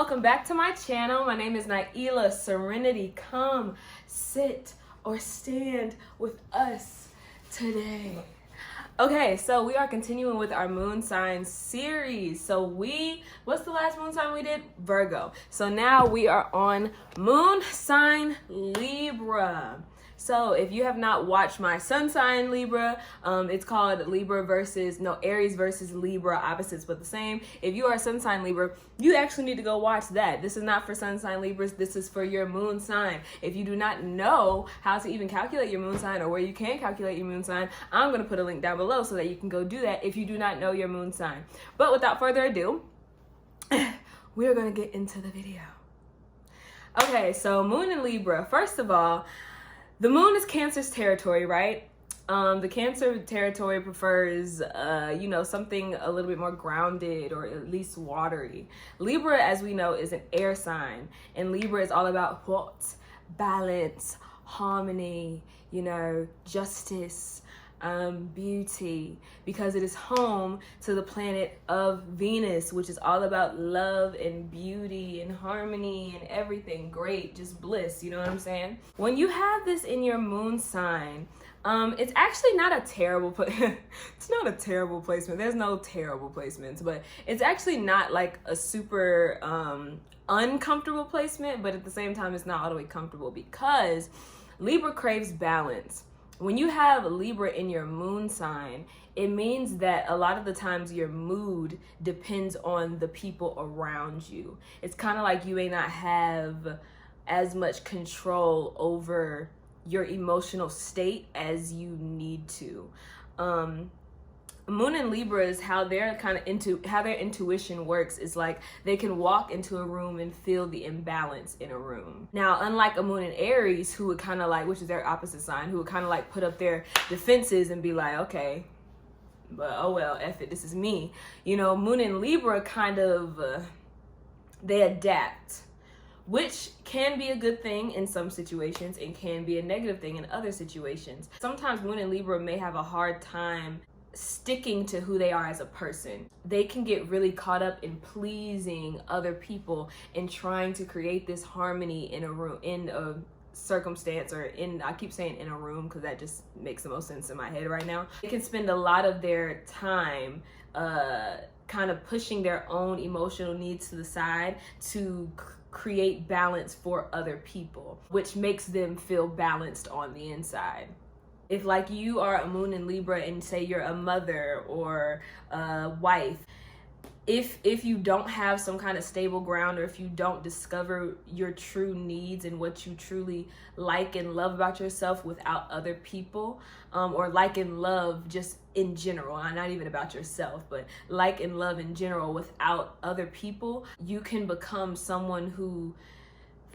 welcome back to my channel. My name is Nailyah Serenity. Come sit or stand with us today. Okay, so we are continuing with our moon sign series. So what's the last moon sign we did? Virgo. So now we are on moon sign Libra. So if you have not watched my sun sign Libra, it's called Aries versus Libra, opposites but the same. If you are sun sign Libra, you actually need to go watch that. This is not for sun sign Libras, this is for your moon sign. If you do not know how to even calculate your moon sign or where you can calculate your moon sign, I'm going to put a link down below so that you can go do that if you do not know your moon sign. But without further ado, we're going to get into the video. Okay, so moon in Libra. First of all, the moon is Cancer's territory, right? The Cancer territory prefers, something a little bit more grounded or at least watery. Libra, as we know, is an air sign. And Libra is all about what? Balance, harmony, justice, beauty, because it is home to the planet of Venus, which is all about love and beauty and harmony and everything great, just bliss, you know what I'm saying? When you have this in your moon sign, it's actually not a terrible it's not a terrible placement. There's no terrible placements, but it's actually not like a super uncomfortable placement, but at the same time it's not all the way comfortable because Libra craves balance. When you have Libra in your moon sign, it means that a lot of the times your mood depends on the people around you. It's kind of like you may not have as much control over your emotional state as you need to. Moon and Libra is how they're how their intuition works is like they can walk into a room and feel the imbalance in a room. Now, unlike a moon in Aries, who would kind of like, which is their opposite sign, who would kind of like put up their defenses and be like, okay, but oh well, F it, this is me. Moon and Libra kind of, they adapt, which can be a good thing in some situations and can be a negative thing in other situations. Sometimes Moon and Libra may have a hard time sticking to who they are as a person. They can get really caught up in pleasing other people and trying to create this harmony in a room, in a circumstance, or I keep saying in a room because that just makes the most sense in my head right now. They can spend a lot of their time kind of pushing their own emotional needs to the side to create balance for other people, which makes them feel balanced on the inside. If like you are a moon in Libra and say you're a mother or a wife, if you don't have some kind of stable ground, or if you don't discover your true needs and what you truly like and love about yourself without other people, or like and love just in general, not even about yourself, but like and love in general without other people, you can become someone who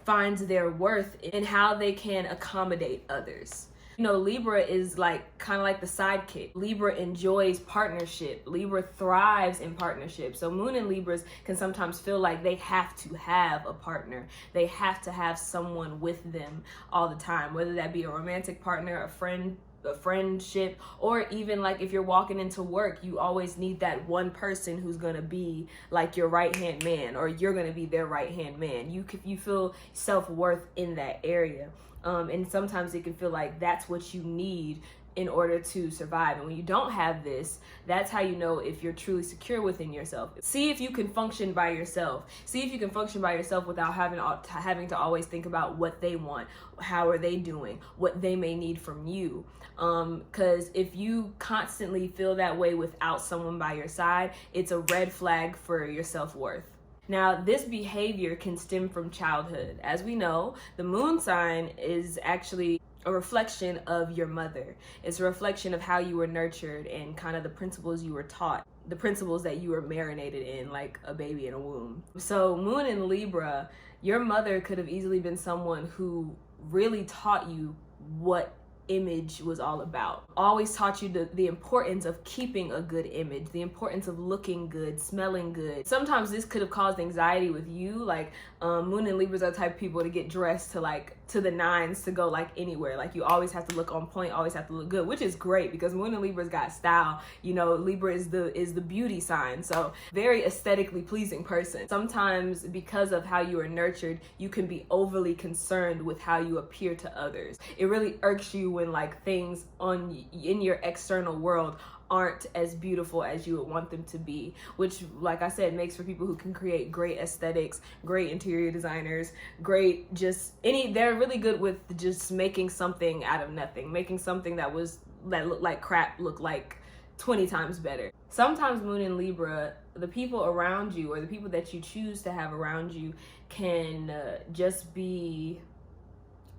finds their worth in how they can accommodate others. Libra is kind of like the sidekick. Libra enjoys partnership. Libra thrives in partnership. So Moon and Libras can sometimes feel like they have to have a partner. They have to have someone with them all the time, whether that be a romantic partner, a friendship, or even like if you're walking into work, you always need that one person who's going to be like your right-hand man, or you're going to be their right-hand man. You feel self-worth in that area. And sometimes it can feel like that's what you need in order to survive. And when you don't have this, that's how you know if you're truly secure within yourself. See if you can function by yourself. See if you can function by yourself without having to always think about what they want, how are they doing, what they may need from you. Because if you constantly feel that way without someone by your side, it's a red flag for your self-worth. Now, this behavior can stem from childhood. As we know, the moon sign is actually a reflection of your mother. It's a reflection of how you were nurtured and kind of the principles you were taught, the principles that you were marinated in like a baby in a womb. So Moon in Libra, your mother could have easily been someone who really taught you what image was all about. Always taught you the importance of keeping a good image, the importance of looking good, smelling good. Sometimes this could have caused anxiety with you, like Moon and Libras are the type of people to get dressed to like to the nines to go like anywhere. Like you always have to look on point, always have to look good, which is great because Moon in Libra's got style. You know, Libra is the beauty sign, so very aesthetically pleasing person. Sometimes because of how you are nurtured, you can be overly concerned with how you appear to others. It really irks you when like things in your external world aren't as beautiful as you would want them to be, which, like I said, makes for people who can create great aesthetics, great interior designers, great they're really good with just making something out of nothing, making something that looked like crap look like 20 times better. Sometimes Moon in Libra, the people around you or the people that you choose to have around you can just be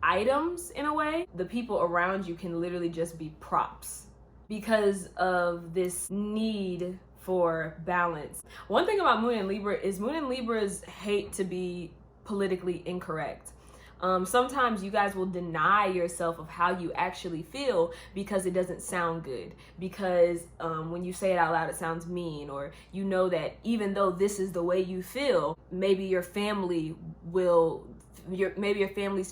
items in a way. The people around you can literally just be props because of this need for balance. One thing about Moon in Libra is Moon in Libras hate to be politically incorrect. Sometimes you guys will deny yourself of how you actually feel because it doesn't sound good, because when you say it out loud it sounds mean, or you know that even though this is the way you feel, maybe your family's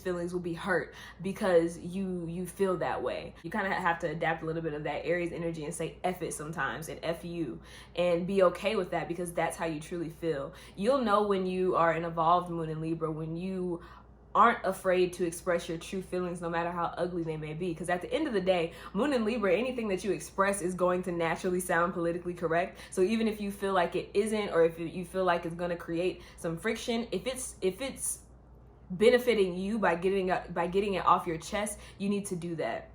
feelings will be hurt because you feel that way. You kind of have to adapt a little bit of that Aries energy and say F it sometimes and F you, and be okay with that because that's how you truly feel. You'll know when you are an evolved Moon in Libra when you aren't afraid to express your true feelings no matter how ugly they may be, because at the end of the day, Moon in Libra, anything that you express is going to naturally sound politically correct. So even if you feel like it isn't, or if you feel like it's going to create some friction, if it's benefiting you by getting it off your chest, you need to do that,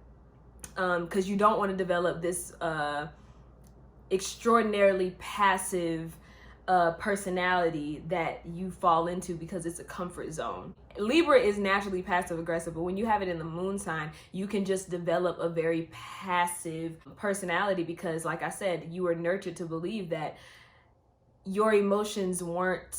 because you don't want to develop this extraordinarily passive personality that you fall into because it's a comfort zone. Libra is naturally passive aggressive, but when you have it in the moon sign, you can just develop a very passive personality because, like I said, you were nurtured to believe that your emotions weren't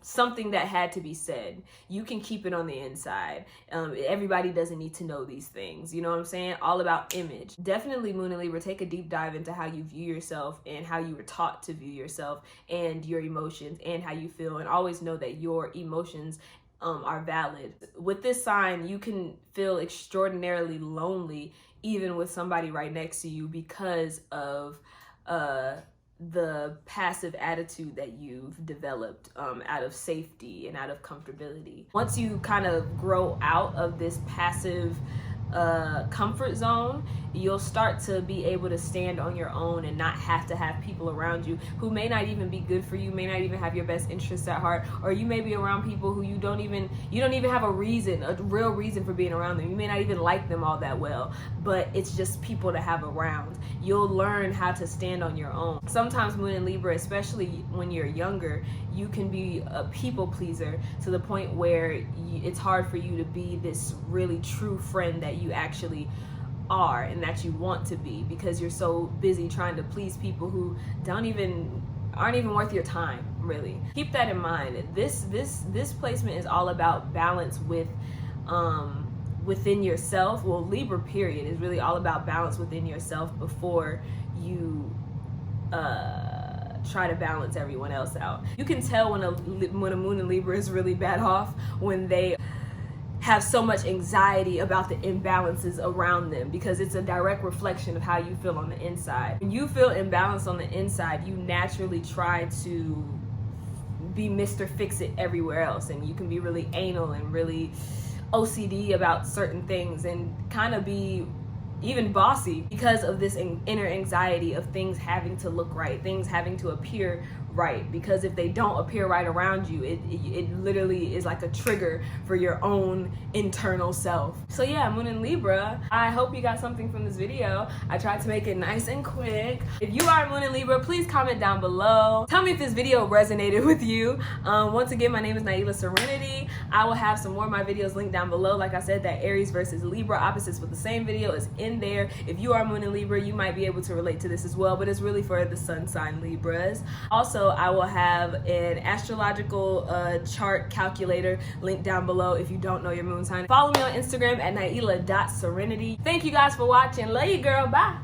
something that had to be said. You can keep it on the inside. Everybody doesn't need to know these things. You know what I'm saying? All about image. Definitely Moon and Libra, take a deep dive into how you view yourself and how you were taught to view yourself and your emotions and how you feel, and always know that your emotions are valid. With this sign, you can feel extraordinarily lonely even with somebody right next to you because of the passive attitude that you've developed out of safety and out of comfortability. Once you kind of grow out of this passive comfort zone, you'll start to be able to stand on your own and not have to have people around you who may not even be good for you, may not even have your best interests at heart, or you may be around people who you don't even have a real reason for being around them. You may not even like them all that well, but it's just people to have around. You'll learn how to stand on your own. Sometimes Moon in Libra, especially when you're younger, you can be a people pleaser to the point where it's hard for you to be this really true friend that you actually are and that you want to be, because you're so busy trying to please people who aren't even worth your time, really. Keep that in mind. This placement is all about balance within yourself. Well, Libra period is really all about balance within yourself before you try to balance everyone else out. You can tell when a Moon in Libra is really bad off when they have so much anxiety about the imbalances around them, because it's a direct reflection of how you feel on the inside. When you feel imbalanced on the inside, you naturally try to be Mr. Fix-It everywhere else, and you can be really anal and really OCD about certain things and kind of be even bossy because of this inner anxiety of things having to look right, things having to appear right, because if they don't appear right around you, it literally is like a trigger for your own internal self. So yeah, Moon in Libra, I hope you got something from this video. I tried to make it nice and quick. If you are Moon in Libra, please comment down below. Tell me if this video resonated with you. Once again, my name is Nailyah Serenity. I will have some more of my videos linked down below. Like I said, that Aries versus Libra opposites with the same video is in there. If you are Moon in Libra, you might be able to relate to this as well, but it's really for the sun sign Libras. Also, I will have an astrological chart calculator linked down below if you don't know your moon sign. Follow me on Instagram at Nailyah.Serenity. Thank you guys for watching. Love you, girl. Bye.